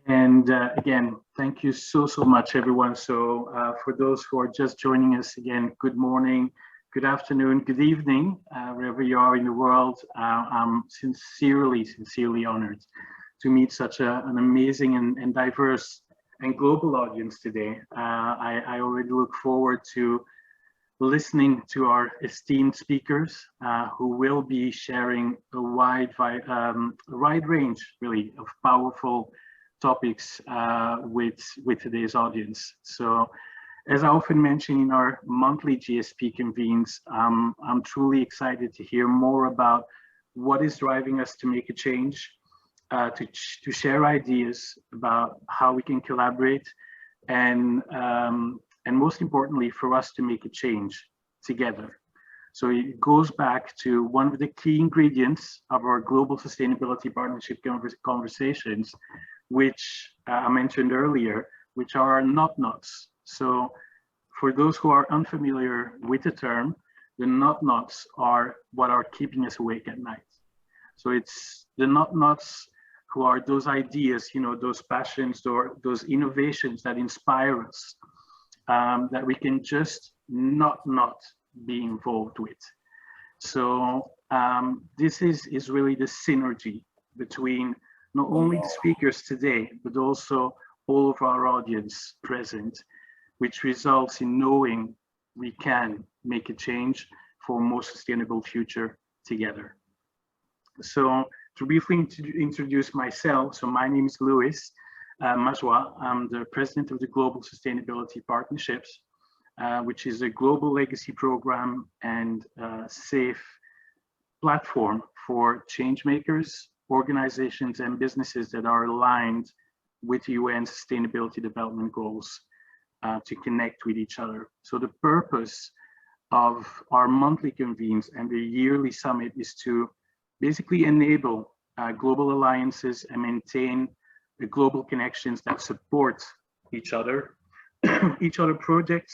And again, thank you so much, everyone. So for those who are just joining us again, good morning, good afternoon, good evening, wherever you are in the world. I'm sincerely honored to meet such an amazing and diverse and global audience today. I already look forward to listening to our esteemed speakers who will be sharing a wide range, really, of powerful topics with today's audience. So, as I often mention in our monthly GSP convenes, I'm truly excited to hear more about what is driving us to make a change, to share ideas about how we can collaborate, and most importantly, for us to make a change together. So it goes back to one of the key ingredients of our global sustainability partnership conversations, which I mentioned earlier, which are our not-nots. So for those who are unfamiliar with the term, the not-nots are what are keeping us awake at night. So it's the not-nots who are those ideas, those passions, or those innovations that inspire us, that we can just not be involved with. So this is really the synergy between not only the speakers today, but also all of our audience present, which results in knowing we can make a change for a more sustainable future together. So to briefly introduce myself, so my name is Louis Majwa. I'm the president of the Global Sustainability Partnerships, which is a global legacy program and safe platform for change makers, organizations, and businesses that are aligned with UN Sustainability Development Goals to connect with each other. So the purpose of our monthly convenes and the yearly summit is to basically enable global alliances and maintain the global connections that support each other, each other projects,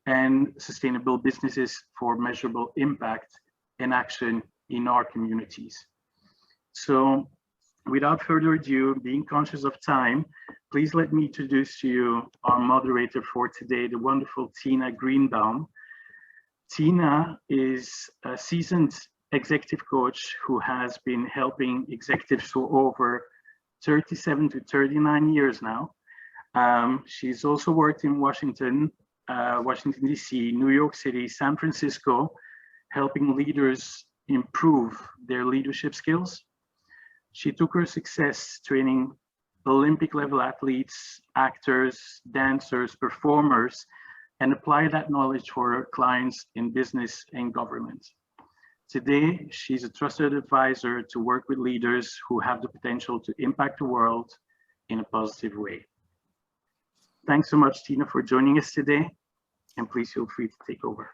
and sustainable businesses for measurable impact and action in our communities. So without further ado, being conscious of time, please let me introduce to you our moderator for today, the wonderful Tina Greenbaum. Tina is a seasoned executive coach who has been helping executives for over 37 to 39 years now. She's also worked in Washington, DC, New York City, San Francisco, helping leaders improve their leadership skills. She took her success training Olympic level athletes, actors, dancers, performers, and applied that knowledge for her clients in business and government. Today, she's a trusted advisor to work with leaders who have the potential to impact the world in a positive way. Thanks so much, Tina, for joining us today, and please feel free to take over.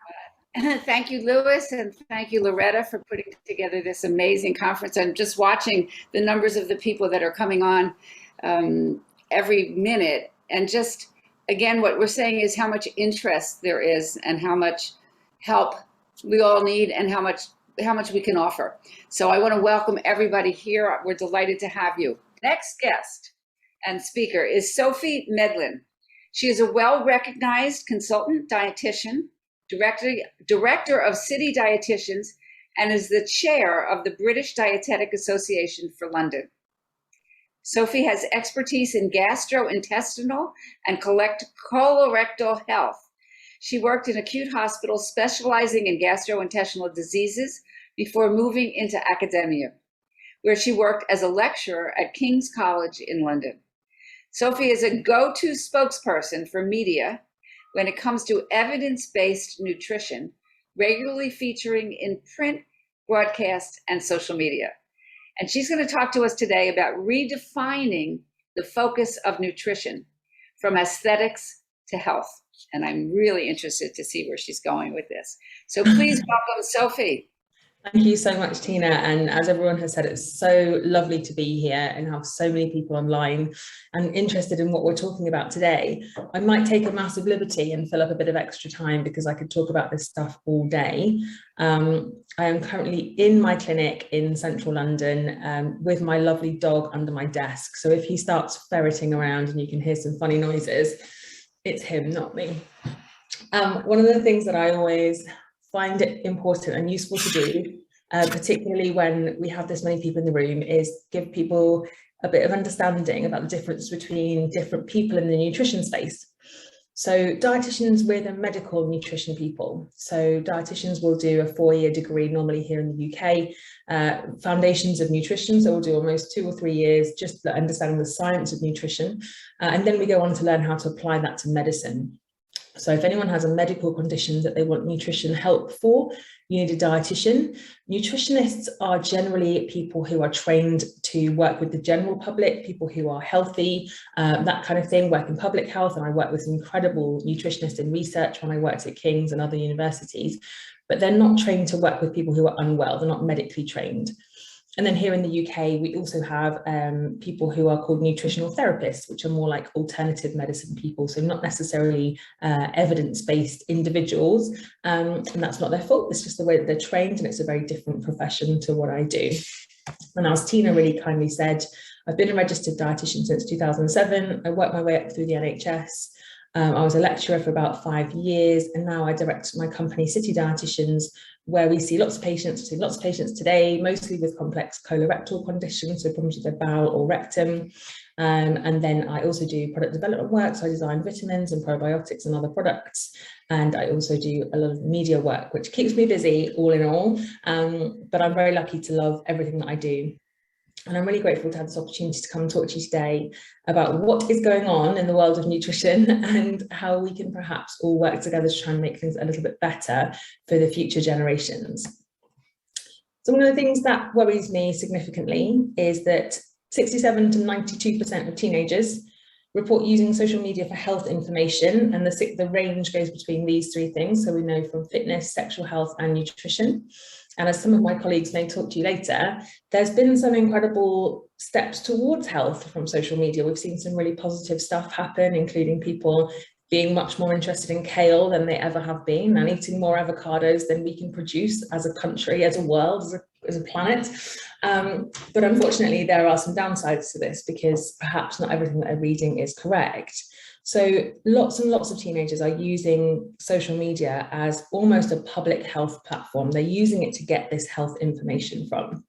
Thank you, Louis, and thank you, Loretta, for putting together this amazing conference. I'm just watching the numbers of the people that are coming on every minute, and just, again, what we're saying is how much interest there is and how much help we all need and how much we can offer. So I want to welcome everybody here. We're delighted to have you. Next guest and speaker is Sophie Medlin. She is a well-recognized consultant dietitian, director of City Dietitians, and is the chair of the British Dietetic Association for London. Sophie has expertise in gastrointestinal and colorectal health. She worked in acute hospitals specializing in gastrointestinal diseases before moving into academia, where she worked as a lecturer at King's College in London. Sophie is a go-to spokesperson for media when it comes to evidence-based nutrition, regularly featuring in print, broadcast, and social media. And she's going to talk to us today about redefining the focus of nutrition from aesthetics to health. And I'm really interested to see where she's going with this. So please welcome Sophie. Thank you so much, Tina. And as everyone has said, it's so lovely to be here and have so many people online and interested in what we're talking about today. I might take a massive liberty and fill up a bit of extra time because I could talk about this stuff all day. I am currently in my clinic in central London with my lovely dog under my desk. So if he starts ferreting around and you can hear some funny noises, it's him, not me. One of the things that I always find it important and useful to do, particularly when we have this many people in the room, is give people a bit of understanding about the difference between different people in the nutrition space. So dietitians, we're the medical nutrition people. So dietitians will do a 4-year degree normally here in the UK, foundations of nutrition. So we'll do almost 2 or 3 years just understanding the science of nutrition. And then we go on to learn how to apply that to medicine. So if anyone has a medical condition that they want nutrition help for, you need a dietitian. Nutritionists are generally people who are trained to work with the general public, people who are healthy, that kind of thing, work in public health. And I work with some incredible nutritionists in research when I worked at King's and other universities, but they're not trained to work with people who are unwell. They're not medically trained. And then here in the UK, we also have people who are called nutritional therapists, which are more like alternative medicine people. So not necessarily evidence-based individuals. And that's not their fault. It's just the way that they're trained. And it's a very different profession to what I do. And as Tina really kindly said, I've been a registered dietitian since 2007. I worked my way up through the NHS. I was a lecturer for about 5 years, and now I direct my company, City Dietitians, where we see lots of patients. We see lots of patients today, mostly with complex colorectal conditions, so problems with their bowel or rectum. And then I also do product development work, so I design vitamins and probiotics and other products. And I also do a lot of media work, which keeps me busy all in all. But I'm very lucky to love everything that I do. And I'm really grateful to have this opportunity to come and talk to you today about what is going on in the world of nutrition and how we can perhaps all work together to try and make things a little bit better for the future generations. So one of the things that worries me significantly is that 67 to 92% of teenagers report using social media for health information, and the range goes between these 3 things. So we know from fitness, sexual health and nutrition. And as some of my colleagues may talk to you later, there's been some incredible steps towards health from social media. We've seen some really positive stuff happen, including people being much more interested in kale than they ever have been, and eating more avocados than we can produce as a country, as a world, as a planet. But unfortunately, there are some downsides to this because perhaps not everything that they're reading is correct. So lots and lots of teenagers are using social media as almost a public health platform. They're using it to get this health information from.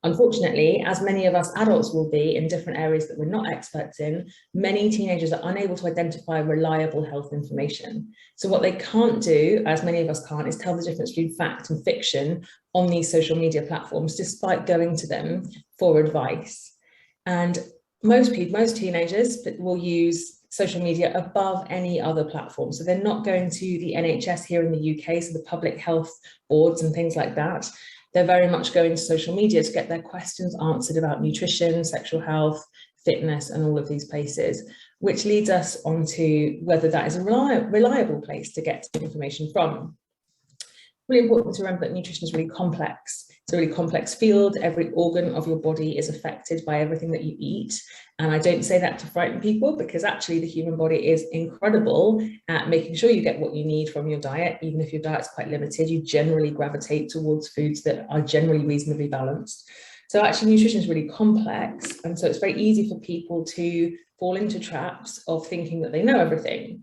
Unfortunately, as many of us adults will be in different areas that we're not experts in, many teenagers are unable to identify reliable health information. So what they can't do, as many of us can't, is tell the difference between fact and fiction on these social media platforms, despite going to them for advice. And most teenagers will use social media above any other platform. So they're not going to the NHS here in the UK, so the public health boards and things like that. They're very much going to social media to get their questions answered about nutrition, sexual health, fitness, and all of these places, which leads us on to whether that is a reliable place to get information from. Really important to remember that nutrition is really complex. It's a really complex field. Every organ of your body is affected by everything that you eat. And I don't say that to frighten people, because actually the human body is incredible at making sure you get what you need from your diet. Even if your diet's quite limited, you generally gravitate towards foods that are generally reasonably balanced. So actually nutrition is really complex. And so it's very easy for people to fall into traps of thinking that they know everything.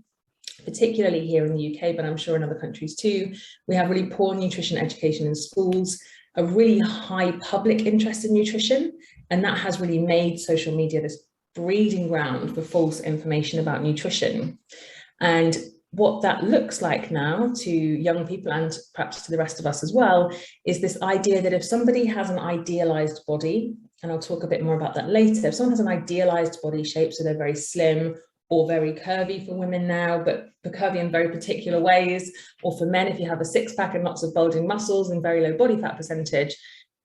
Particularly here in the UK, but I'm sure in other countries too. We have really poor nutrition education in schools, a really high public interest in nutrition, and that has really made social media this breeding ground for false information about nutrition. And what that looks like now to young people, and perhaps to the rest of us as well, is this idea that if somebody has an idealized body, and I'll talk a bit more about that later, if someone has an idealized body shape, so they're very slim, or very curvy for women now, but curvy in very particular ways, or for men, if you have a six-pack and lots of bulging muscles and very low body fat percentage,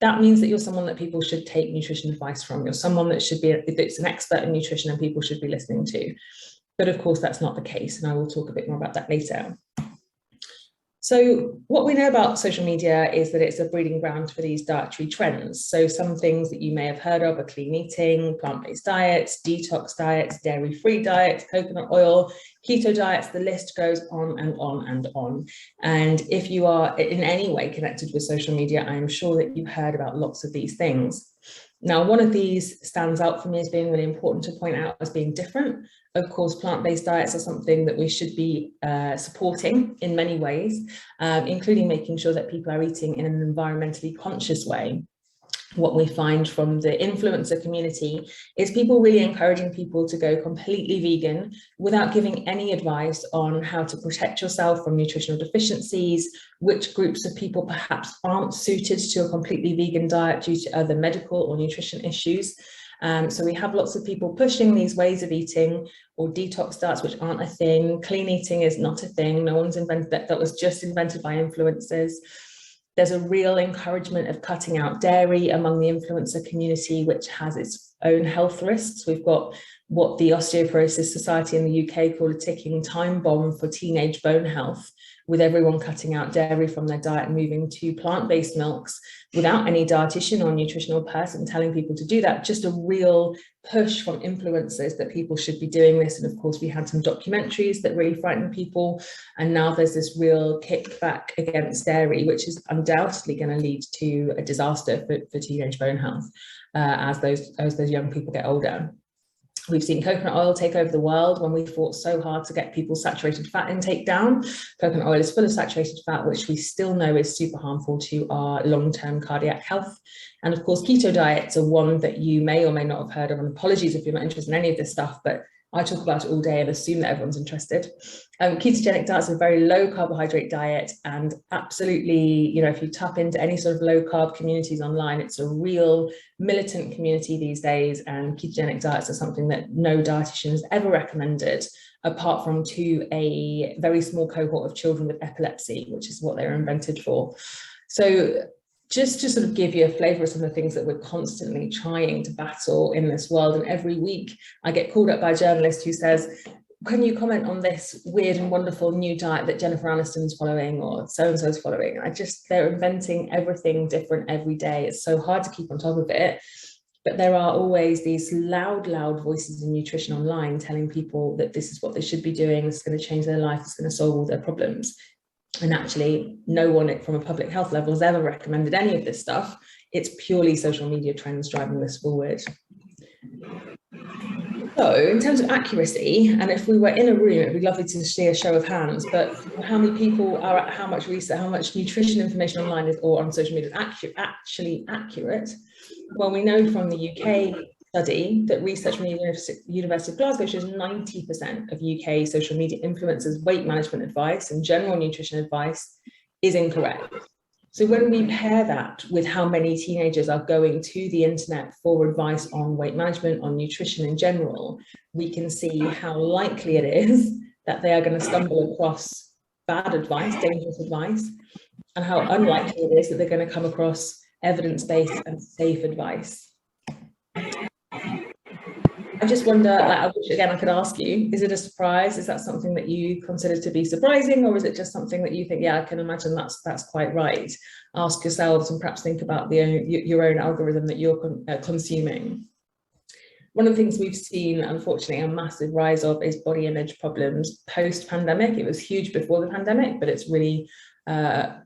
that means that you're someone that people should take nutrition advice from. You're someone that should be, that's an expert in nutrition and people should be listening to. But of course, that's not the case, and I will talk a bit more about that later. So what we know about social media is that it's a breeding ground for these dietary trends. So some things that you may have heard of are clean eating, plant-based diets, detox diets, dairy-free diets, coconut oil, keto diets, the list goes on and on and on. And if you are in any way connected with social media, I'm sure that you've heard about lots of these things. Now, one of these stands out for me as being really important to point out as being different. Of course, plant-based diets are something that we should be supporting in many ways, including making sure that people are eating in an environmentally conscious way. What we find from the influencer community is people really encouraging people to go completely vegan without giving any advice on how to protect yourself from nutritional deficiencies, which groups of people perhaps aren't suited to a completely vegan diet due to other medical or nutrition issues. So we have lots of people pushing these ways of eating or detox diets, which aren't a thing. Clean eating is not a thing. No one's invented that. That was just invented by influencers. There's a real encouragement of cutting out dairy among the influencer community, which has its own health risks. We've got what the Osteoporosis Society in the UK call a ticking time bomb for teenage bone health, with everyone cutting out dairy from their diet and moving to plant-based milks without any dietitian or nutritional person telling people to do that. Just a real push from influencers that people should be doing this. And of course, we had some documentaries that really frightened people. And now there's this real kickback against dairy, which is undoubtedly going to lead to a disaster for teenage bone health as those young people get older. We've seen coconut oil take over the world when we fought so hard to get people's saturated fat intake down. Coconut oil is full of saturated fat, which we still know is super harmful to our long-term cardiac health. And of course, keto diets are one that you may or may not have heard of, and apologies if you're not interested in any of this stuff, but I talk about it all day and assume that everyone's interested. Ketogenic diets are a very low carbohydrate diet, and absolutely, you know, if you tap into any sort of low carb communities online, it's a real militant community these days, and ketogenic diets are something that no dietitian has ever recommended, apart from to a very small cohort of children with epilepsy, which is what they were invented for. So just to sort of give you a flavour of some of the things that we're constantly trying to battle in this world. And every week I get called up by a journalist who says, can you comment on this weird and wonderful new diet that Jennifer Aniston's following or so-and-so's following? They're inventing everything different every day. It's so hard to keep on top of it. But there are always these loud voices in nutrition online telling people that this is what they should be doing, this is going to change their life, it's going to solve all their problems. And actually, no one from a public health level has ever recommended any of this stuff. It's purely social media trends driving this forward. So in terms of accuracy, and if we were in a room, it'd be lovely to see a show of hands, but how many people are at how much research, how much nutrition information online is or on social media is actually accurate? Well, we know from the UK study that research from the University of Glasgow shows 90% of UK social media influencers' weight management advice and general nutrition advice is incorrect. So when we pair that with how many teenagers are going to the internet for advice on weight management, on nutrition in general, we can see how likely it is that they are going to stumble across bad advice, dangerous advice, and how unlikely it is that they're going to come across evidence-based and safe advice. I just wonder, I wish again I could ask you, is it a surprise? Is that something that you consider to be surprising, or is it just something that you think, yeah, I can imagine that's quite right? Ask yourselves and perhaps think about your own algorithm that you're consuming. One of the things we've seen, unfortunately, a massive rise of is body image problems post-pandemic. It was huge before the pandemic, but it's really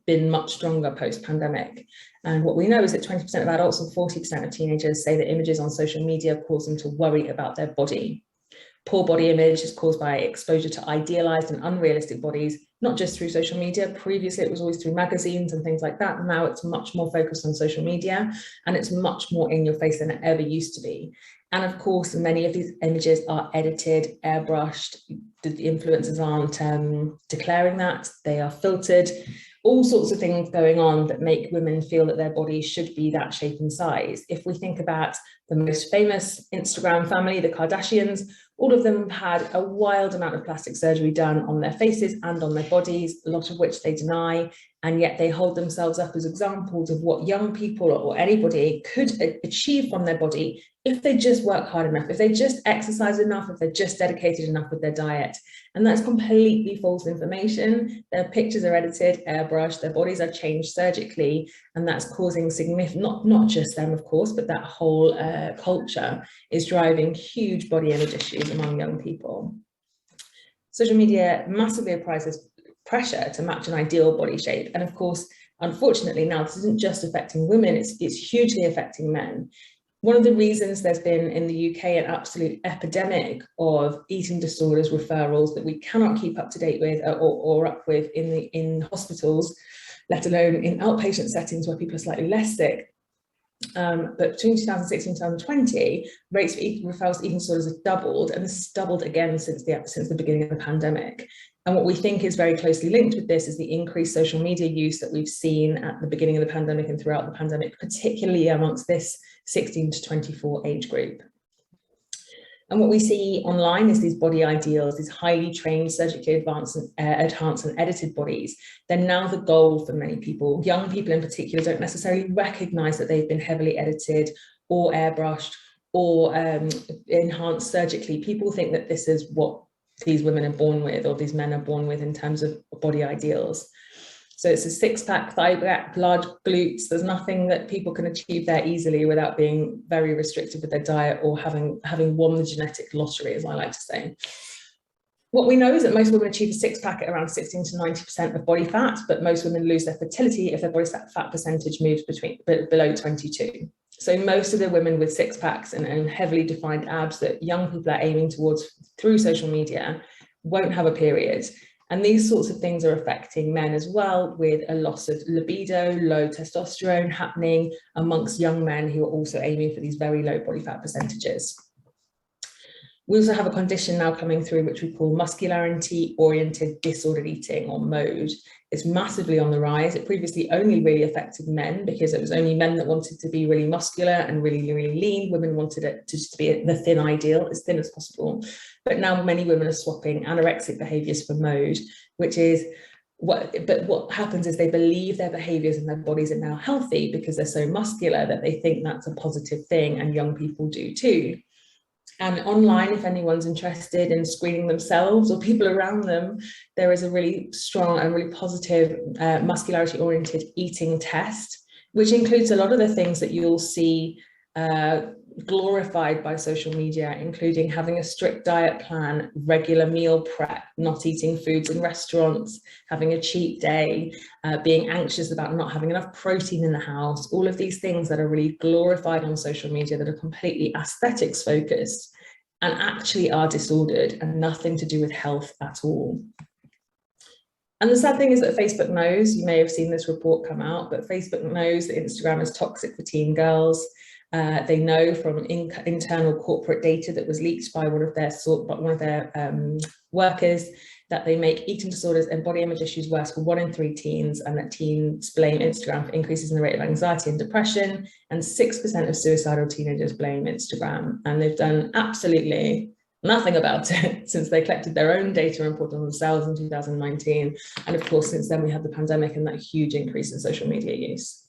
been much stronger post-pandemic. And what we know is that 20% of adults and 40% of teenagers say that images on social media cause them to worry about their body. Poor body image is caused by exposure to idealized and unrealistic bodies, not just through social media. Previously, it was always through magazines and things like that. Now it's much more focused on social media, and it's much more in your face than it ever used to be. And of course, many of these images are edited, airbrushed. The influencers aren't declaring that. They are filtered. All sorts of things going on that make women feel that their bodies should be that shape and size. If we think about the most famous Instagram family, the Kardashians, all of them have had a wild amount of plastic surgery done on their faces and on their bodies, a lot of which they deny. and yet they hold themselves up as examples of what young people or anybody could achieve from their body if they just work hard enough, if they just exercise enough, if they're just dedicated enough with their diet. And that's completely false information. Their pictures are edited, airbrushed, their bodies are changed surgically, and that's causing significant, not just them, of course, but that whole culture is driving huge body image issues among young people. Social media massively applies pressure to match an ideal body shape. And of course, unfortunately, now this isn't just affecting women, it's hugely affecting men. One of the reasons there's been in the UK an absolute epidemic of eating disorders referrals that we cannot keep up to date with or up with in hospitals, let alone in outpatient settings where people are slightly less sick. But between 2016 and 2020, rates for referrals to eating disorders have doubled, and this has doubled again since the beginning of the pandemic. And what we think is very closely linked with this is the increased social media use that we've seen at the beginning of the pandemic and throughout the pandemic, particularly amongst this 16 to 24 age group. And what we see online is these body ideals, these highly trained, surgically advanced and edited bodies. They're now the goal for many people. Young people in particular don't necessarily recognize that they've been heavily edited or airbrushed or enhanced surgically. People think that this is what these women are born with, or these men are born with in terms of body ideals. So it's a six-pack, thigh gap, large glutes. There's nothing that people can achieve there easily without being very restricted with their diet or having won the genetic lottery, as I like to say. What we know is that most women achieve a six-pack at around 16 to 90% of body fat, but most women lose their fertility if their body fat percentage moves below 22. So most of the women with six packs and heavily defined abs that young people are aiming towards through social media won't have a period. And these sorts of things are affecting men as well, with a loss of libido, low testosterone happening amongst young men who are also aiming for these very low body fat percentages. We also have a condition now coming through which we call muscularity-oriented disordered eating, or MODE. It's massively on the rise. It previously only really affected men because it was only men that wanted to be really muscular and really, really lean. Women wanted it to just be the thin ideal, as thin as possible. But now many women are swapping anorexic behaviors for MODE, which is what happens is they believe their behaviors and their bodies are now healthy because they're so muscular that they think that's a positive thing, and young people do too. And online, if anyone's interested in screening themselves or people around them, there is a really strong and really positive muscularity-oriented eating test, which includes a lot of the things that you'll see glorified by social media, including having a strict diet plan, regular meal prep, not eating foods in restaurants, having a cheat day, being anxious about not having enough protein in the house, all of these things that are really glorified on social media that are completely aesthetics focused and actually are disordered and nothing to do with health at all. And the sad thing is that Facebook knows, you may have seen this report come out, but Facebook knows that Instagram is toxic for teen girls. They know from internal corporate data that was leaked by one of their workers that they make eating disorders and body image issues worse for 1 in 3 teens, and that teens blame Instagram for increases in the rate of anxiety and depression, and 6% of suicidal teenagers blame Instagram. And they've done absolutely nothing about it since they collected their own data and reported on themselves in 2019. And of course, since then we had the pandemic and that huge increase in social media use.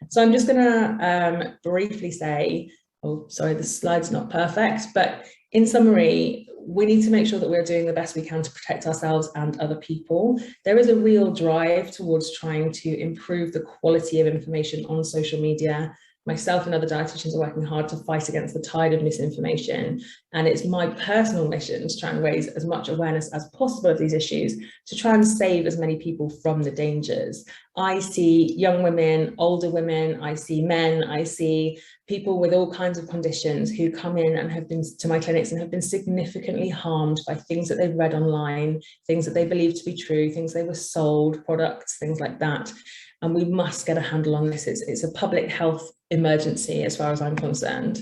So I'm just going to briefly say, oh, sorry, the slide's not perfect, but in summary, we need to make sure that we're doing the best we can to protect ourselves and other people. There is a real drive towards trying to improve the quality of information on social media. Myself and other dietitians are working hard to fight against the tide of misinformation. And it's my personal mission to try and raise as much awareness as possible of these issues to try and save as many people from the dangers. I see young women, older women, I see men, I see people with all kinds of conditions who come in and have been to my clinics and have been significantly harmed by things that they've read online, things that they believe to be true, things they were sold, products, things like that. And we must get a handle on this. It's a public health emergency as far as I'm concerned.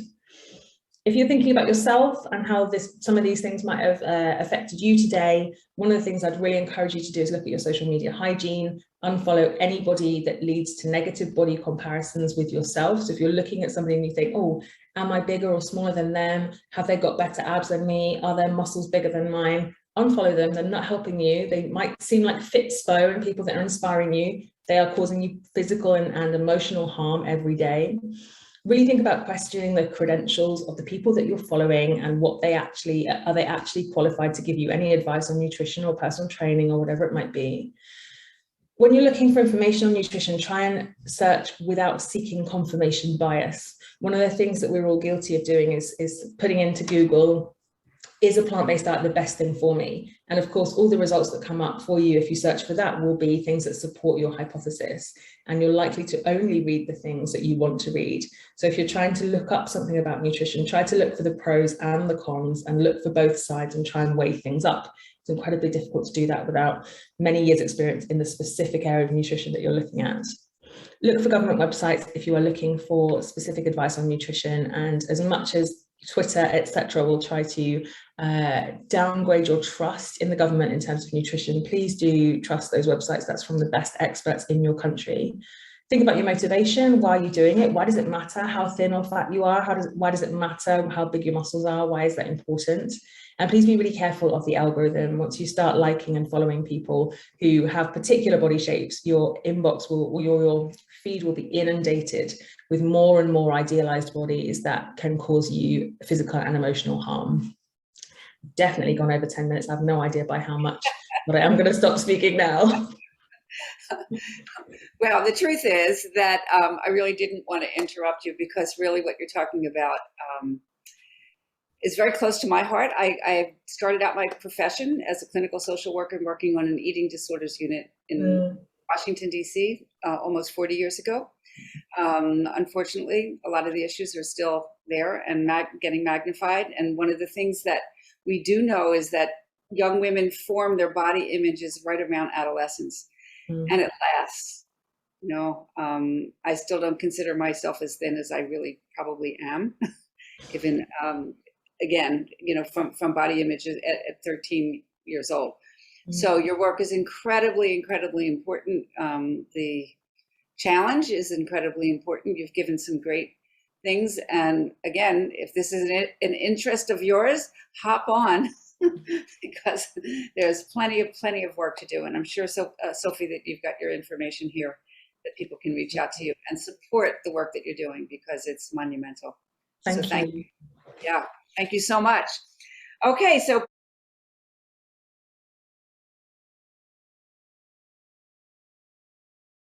If you're thinking about yourself and how some of these things might have affected you today, one of the things I'd really encourage you to do is look at your social media hygiene, unfollow anybody that leads to negative body comparisons with yourself. So if you're looking at somebody and you think, oh, am I bigger or smaller than them? Have they got better abs than me? Are their muscles bigger than mine? unfollow them. They're not helping you. They might seem like fitspo and people that are inspiring you. They are causing you physical and emotional harm every day. Really think about questioning the credentials of the people that you're following and what they actually, are they actually qualified to give you any advice on nutrition or personal training or whatever it might be. When you're looking for information on nutrition, try and search without seeking confirmation bias. One of the things that we're all guilty of doing is putting into Google, is a plant-based diet the best thing for me? And of course, all the results that come up for you, if you search for that, will be things that support your hypothesis. And you're likely to only read the things that you want to read. So if you're trying to look up something about nutrition, try to look for the pros and the cons and look for both sides and try and weigh things up. It's incredibly difficult to do that without many years' experience in the specific area of nutrition that you're looking at. Look for government websites if you are looking for specific advice on nutrition, and as much as Twitter, etc., will try to downgrade your trust in the government in terms of nutrition, please do trust those websites. That's from the best experts in your country. Think about your motivation. Why are you doing it? Why does it matter how thin or fat you are? Why does it matter how big your muscles are? Why is that important? And please be really careful of the algorithm. Once you start liking and following people who have particular body shapes, your inbox will, your feed will be inundated with more and more idealized bodies that can cause you physical and emotional harm. Definitely gone over 10 minutes. I have no idea by how much, but I am going to stop speaking now. Well, the truth is that I really didn't want to interrupt you, because really what you're talking about is very close to my heart. I started out my profession as a clinical social worker working on an eating disorders unit in Washington, D.C. Almost 40 years ago. Unfortunately, a lot of the issues are still there and getting magnified. And one of the things that we do know is that young women form their body images right around adolescence, and it lasts. You know, I still don't consider myself as thin as I really probably am, even again, you know, from body images at 13 years old. So your work is incredibly, incredibly important. The challenge is incredibly important. You've given some great things. And again, if this is an interest of yours, hop on because there's plenty of work to do. And I'm sure, Sophie, that you've got your information here, that people can reach out to you and support the work that you're doing, because it's monumental. Thank you. Yeah, thank you so much. Okay, so